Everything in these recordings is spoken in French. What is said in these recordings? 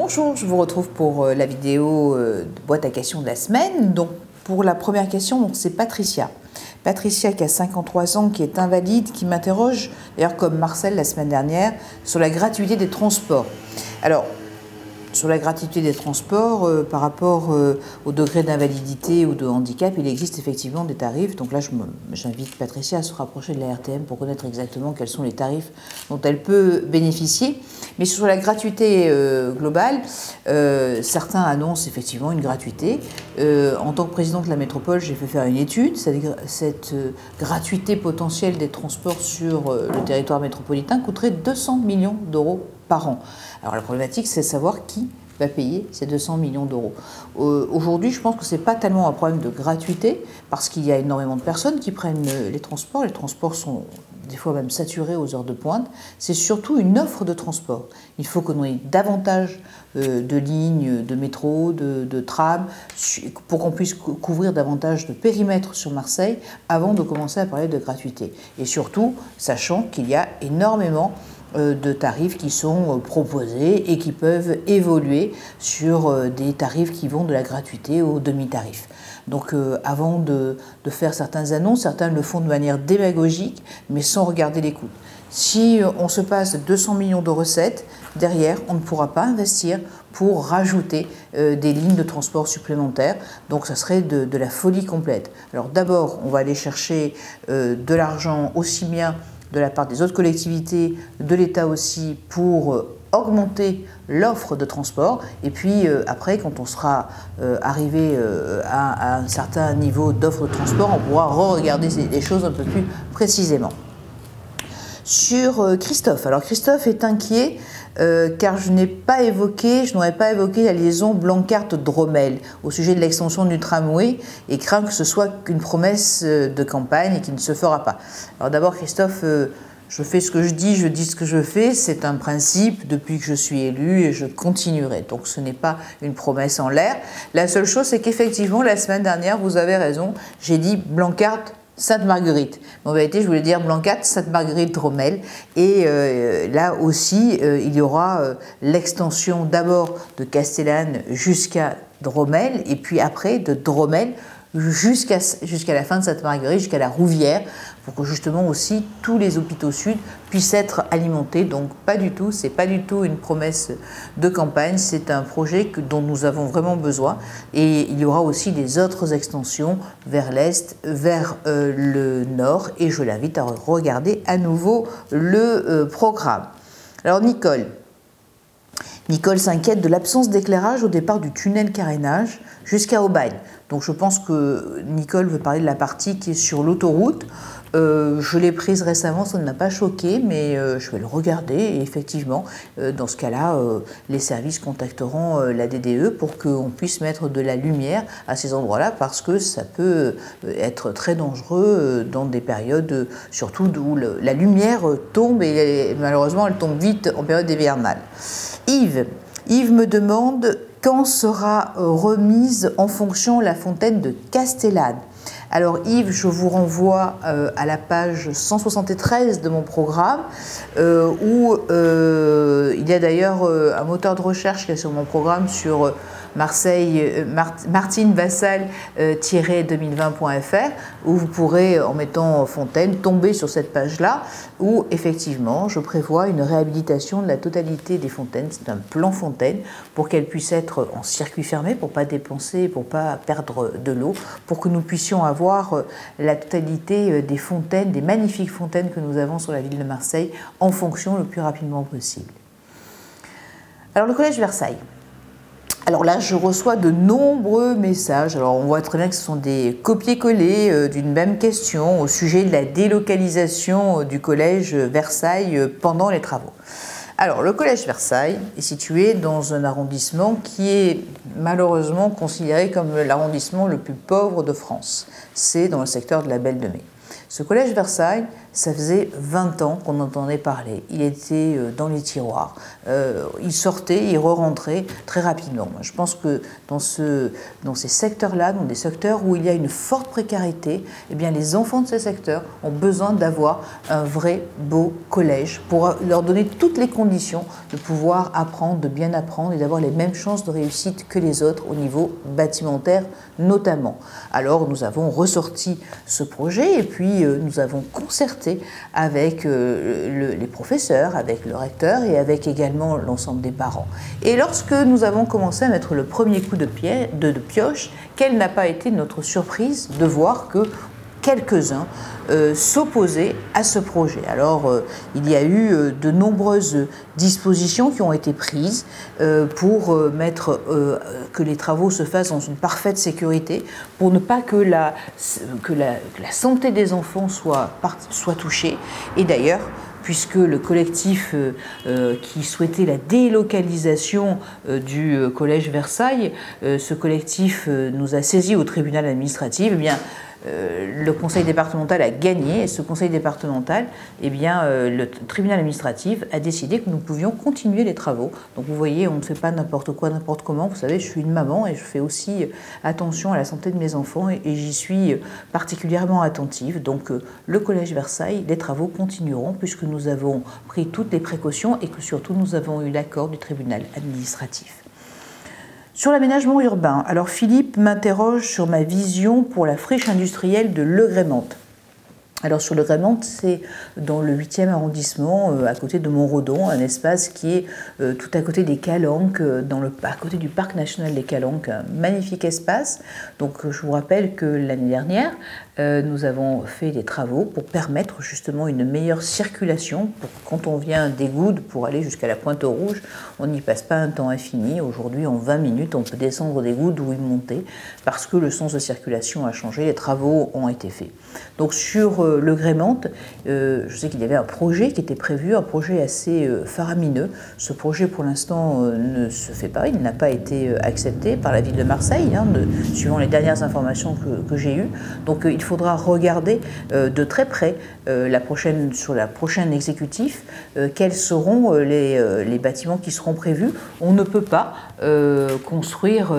Bonjour, je vous retrouve pour la vidéo de boîte à questions de la semaine. Donc, pour la première question, c'est Patricia. Patricia qui a 53 ans, qui est invalide, qui m'interroge, d'ailleurs comme Marcel la semaine dernière, sur la gratuité des transports. Alors, sur la gratuité des transports, par rapport au degré d'invalidité ou de handicap, il existe effectivement des tarifs. Donc là, j'invite Patricia à se rapprocher de la RTM pour connaître exactement quels sont les tarifs dont elle peut bénéficier. Mais sur la gratuité globale, certains annoncent effectivement une gratuité. En tant que présidente de la métropole, j'ai fait faire une étude. Cette gratuité potentielle des transports sur le territoire métropolitain coûterait 200 millions d'euros par an. Alors la problématique, c'est de savoir qui va payer ces 200 millions d'euros. Aujourd'hui, je pense que ce n'est pas tellement un problème de gratuité, parce qu'il y a énormément de personnes qui prennent les transports. Les transports sont des fois même saturés aux heures de pointe. C'est surtout une offre de transport. Il faut qu'on ait davantage de lignes de métro, de tram, pour qu'on puisse couvrir davantage de périmètres sur Marseille avant de commencer à parler de gratuité. Et surtout, sachant qu'il y a énormément de tarifs qui sont proposés et qui peuvent évoluer sur des tarifs qui vont de la gratuité au demi-tarif. Donc avant de faire certaines annonces, certains le font de manière démagogique, mais sans regarder les coûts. Si on se passe de 200 millions de recettes, derrière, on ne pourra pas investir pour rajouter des lignes de transport supplémentaires. Donc ça serait de la folie complète. Alors d'abord, on va aller chercher de l'argent aussi bien de la part des autres collectivités, de l'État aussi, pour augmenter l'offre de transport. Et puis après, quand on sera arrivé à un certain niveau d'offre de transport, on pourra re-regarder les choses un peu plus précisément. Sur Christophe. Alors Christophe est inquiet car je n'aurais pas évoqué la liaison Blancart-Dromel au sujet de l'extension du tramway et craint que ce soit qu'une promesse de campagne et qui ne se fera pas. Alors d'abord Christophe, je fais ce que je dis ce que je fais, c'est un principe depuis que je suis élu et je continuerai. Donc ce n'est pas une promesse en l'air. La seule chose, c'est qu'effectivement, la semaine dernière, vous avez raison, j'ai dit Blancart Sainte-Marguerite. En vérité, je voulais dire Blancart, Sainte-Marguerite-Dromel. Et là aussi, il y aura l'extension d'abord de Castellane jusqu'à Dromel, et puis après de Dromel jusqu'à la fin de Sainte-Marguerite, jusqu'à la Rouvière, pour que justement aussi tous les hôpitaux sud puissent être alimentés. Donc pas du tout, c'est pas du tout une promesse de campagne, c'est un projet dont nous avons vraiment besoin. Et il y aura aussi des autres extensions vers l'est, vers le nord, et je l'invite à regarder à nouveau le programme. Alors Nicole s'inquiète de l'absence d'éclairage au départ du tunnel carénage jusqu'à Aubagne. Donc je pense que Nicole veut parler de la partie qui est sur l'autoroute. Je l'ai prise récemment, ça ne m'a pas choqué, mais je vais le regarder. Et effectivement, dans ce cas-là, les services contacteront la DDE pour qu'on puisse mettre de la lumière à ces endroits-là, parce que ça peut être très dangereux dans des périodes, surtout où la lumière tombe, et malheureusement elle tombe vite en période hivernale. Yves me demande quand sera remise en fonction la fontaine de Castellane. Alors Yves, je vous renvoie à la page 173 de mon programme, où il y a d'ailleurs un moteur de recherche qui est sur mon programme sur Marseille, martinevassal-2020.fr, où vous pourrez, en mettant fontaine, tomber sur cette page-là, où effectivement je prévois une réhabilitation de la totalité des fontaines. C'est un plan fontaine pour qu'elles puissent être en circuit fermé, pour ne pas dépenser, pour ne pas perdre de l'eau, pour que nous puissions avoir la totalité des fontaines, des magnifiques fontaines que nous avons sur la ville de Marseille, en fonction le plus rapidement possible. Alors le collège Versailles. Alors là, je reçois de nombreux messages. Alors on voit très bien que ce sont des copier-coller d'une même question au sujet de la délocalisation du collège Versailles pendant les travaux. Alors le collège Versailles est situé dans un arrondissement qui est malheureusement considéré comme l'arrondissement le plus pauvre de France. C'est dans le secteur de la Belle de Mai. Ce collège Versailles, ça faisait 20 ans qu'on entendait parler. Il était dans les tiroirs. Il sortait, il re-rentrait très rapidement. Je pense que dans ces secteurs-là, dans des secteurs où il y a une forte précarité, eh bien, les enfants de ces secteurs ont besoin d'avoir un vrai beau collège pour leur donner toutes les conditions de pouvoir apprendre, de bien apprendre et d'avoir les mêmes chances de réussite que les autres au niveau bâtimentaire notamment. Alors nous avons ressorti ce projet et puis nous avons concerté avec les professeurs, avec le recteur et avec également l'ensemble des parents. Et lorsque nous avons commencé à mettre le premier coup de pioche, quelle n'a pas été notre surprise de voir que quelques-uns s'opposaient à ce projet. Alors, il y a eu de nombreuses dispositions qui ont été prises pour que les travaux se fassent dans une parfaite sécurité, pour ne pas que la santé des enfants soit touchée. Et d'ailleurs, puisque le collectif qui souhaitait la délocalisation du collège Versailles, ce collectif nous a saisis au tribunal administratif, eh bien, le conseil départemental a gagné, et ce conseil départemental, eh bien, le tribunal administratif a décidé que nous pouvions continuer les travaux. Donc vous voyez, on ne fait pas n'importe quoi, n'importe comment. Vous savez, je suis une maman et je fais aussi attention à la santé de mes enfants et j'y suis particulièrement attentive. Donc le collège Versailles, les travaux continueront puisque nous avons pris toutes les précautions et que surtout nous avons eu l'accord du tribunal administratif. Sur l'aménagement urbain, alors Philippe m'interroge sur ma vision pour la friche industrielle de Le Grémente. Alors sur Le Grémente, c'est dans le 8e arrondissement, à côté de Montredon, un espace qui est tout à côté des Calanques, à côté du parc national des Calanques, un magnifique espace. Donc je vous rappelle que l'année dernière, nous avons fait des travaux pour permettre justement une meilleure circulation. Quand on vient des Goudes pour aller jusqu'à la Pointe-Rouge, on n'y passe pas un temps infini. Aujourd'hui, en 20 minutes, on peut descendre des Goudes ou y monter parce que le sens de circulation a changé, les travaux ont été faits. Donc sur Le Grémente, je sais qu'il y avait un projet qui était prévu, un projet assez faramineux. Ce projet, pour l'instant, ne se fait pas. Il n'a pas été accepté par la ville de Marseille, suivant les dernières informations que j'ai eues. Donc il faudra regarder de très près sur la prochaine exécutif quels seront les bâtiments qui seront prévus. On ne peut pas construire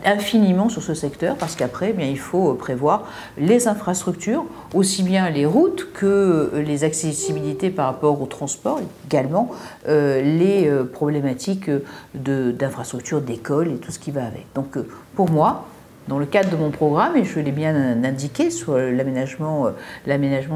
infiniment sur ce secteur parce qu'après, il faut prévoir les infrastructures, aussi bien les routes que les accessibilités par rapport au transport, également les problématiques d'infrastructures, d'écoles et tout ce qui va avec. Donc pour moi, dans le cadre de mon programme, et je l'ai bien indiqué sur l'aménagement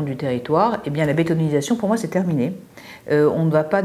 du territoire, eh bien la bétonisation pour moi c'est terminé. On ne va pas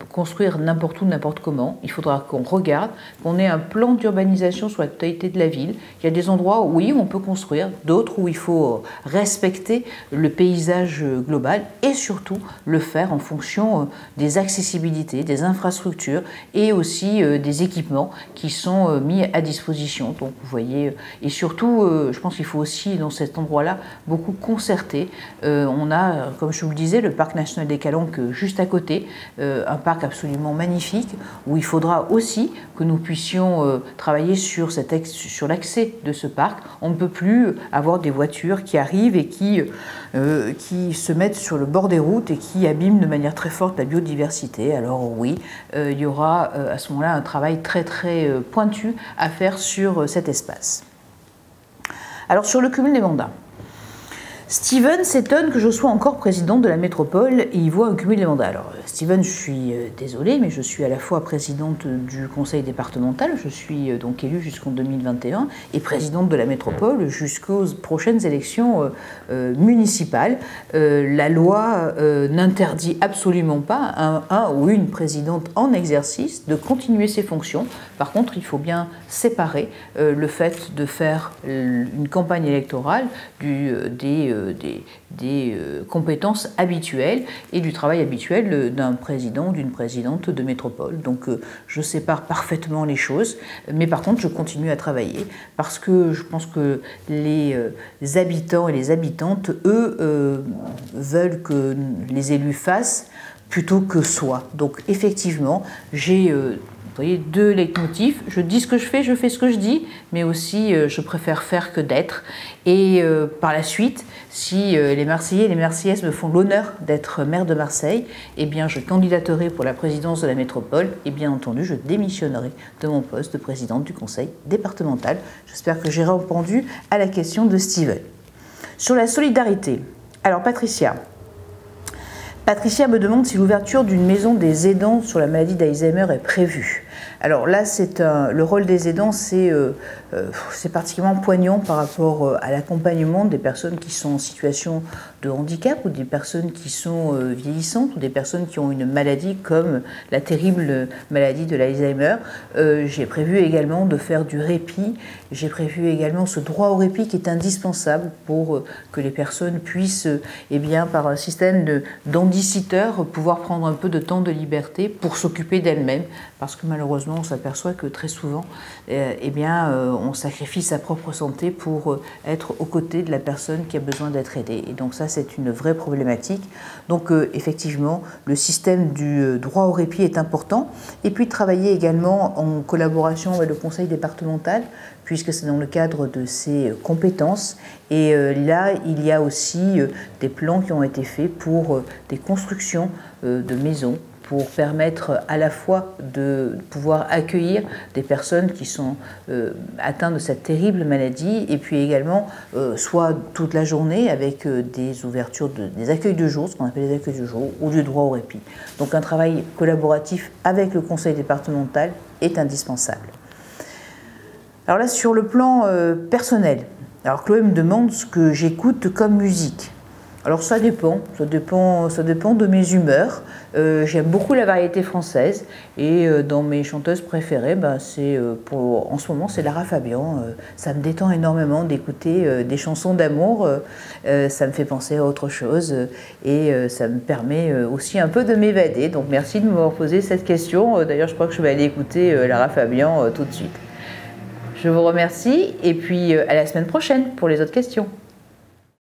construire n'importe où, n'importe comment. Il faudra qu'on regarde, qu'on ait un plan d'urbanisation sur la totalité de la ville. Il y a des endroits où oui, on peut construire, d'autres où il faut respecter le paysage global et surtout le faire en fonction des accessibilités, des infrastructures et aussi des équipements qui sont mis à disposition. Donc vous voyez, et surtout, je pense qu'il faut aussi dans cet endroit-là beaucoup concerter. On a, comme je vous le disais, le parc national des Calanques juste à côté, un parc absolument magnifique où il faudra aussi que nous puissions travailler sur l'accès de ce parc. On ne peut plus avoir des voitures qui arrivent et qui se mettent sur le bord des routes et qui abîment de manière très forte la biodiversité. Alors oui, il y aura à ce moment-là un travail très très pointu à faire sur cet espace. Alors sur le cumul des mandats. Steven s'étonne que je sois encore présidente de la métropole et il voit un cumul des mandats. Alors Steven, je suis désolée, mais je suis à la fois présidente du conseil départemental, je suis donc élue jusqu'en 2021, et présidente de la métropole jusqu'aux prochaines élections municipales. La loi n'interdit absolument pas à un ou une présidente en exercice de continuer ses fonctions. Par contre, il faut bien séparer le fait de faire une campagne électorale des compétences habituelles et du travail habituel d'un président ou d'une présidente de métropole. Donc je sépare parfaitement les choses, mais par contre je continue à travailler parce que je pense que les habitants et les habitantes, eux, veulent que les élus fassent plutôt que soient. Donc effectivement, j'ai voyez, deux leitmotifs. Je dis ce que je fais ce que je dis, mais aussi je préfère faire que d'être. Et par la suite, si les Marseillais et les Marseillaises me font l'honneur d'être maire de Marseille, eh bien je candidaterai pour la présidence de la métropole et bien entendu je démissionnerai de mon poste de présidente du conseil départemental. J'espère que j'ai répondu à la question de Steven. Sur la solidarité, alors Patricia me demande si l'ouverture d'une maison des aidants sur la maladie d'Alzheimer est prévue. Alors là, le rôle des aidants, c'est particulièrement poignant par rapport à l'accompagnement des personnes qui sont en situation de handicap ou des personnes qui sont vieillissantes ou des personnes qui ont une maladie comme la terrible maladie de l'Alzheimer. J'ai prévu également de faire du répit. J'ai prévu également ce droit au répit qui est indispensable pour que les personnes puissent, eh bien, par un système d'handiciteurs, pouvoir prendre un peu de temps de liberté pour s'occuper d'elles-mêmes. Parce que malheureusement, on s'aperçoit que très souvent, eh bien, on sacrifie sa propre santé pour être aux côtés de la personne qui a besoin d'être aidée. Et donc ça, c'est une vraie problématique. Donc effectivement, le système du droit au répit est important. Et puis travailler également en collaboration avec le conseil départemental, puisque c'est dans le cadre de ses compétences. Et là, il y a aussi des plans qui ont été faits pour des constructions de maisons, pour permettre à la fois de pouvoir accueillir des personnes qui sont atteintes de cette terrible maladie, et puis également soit toute la journée avec des ouvertures, des accueils de jour, ce qu'on appelle les accueils de jour, ou du droit au répit. Donc un travail collaboratif avec le conseil départemental est indispensable. Alors là, sur le plan personnel, alors Chloé me demande ce que j'écoute comme musique. Alors ça dépend de mes humeurs. J'aime beaucoup la variété française et dans mes chanteuses préférées, en ce moment c'est Lara Fabian. Ça me détend énormément d'écouter des chansons d'amour. Ça me fait penser à autre chose et ça me permet aussi un peu de m'évader. Donc merci de m'avoir posé cette question. D'ailleurs, je crois que je vais aller écouter Lara Fabian tout de suite. Je vous remercie et puis à la semaine prochaine pour les autres questions.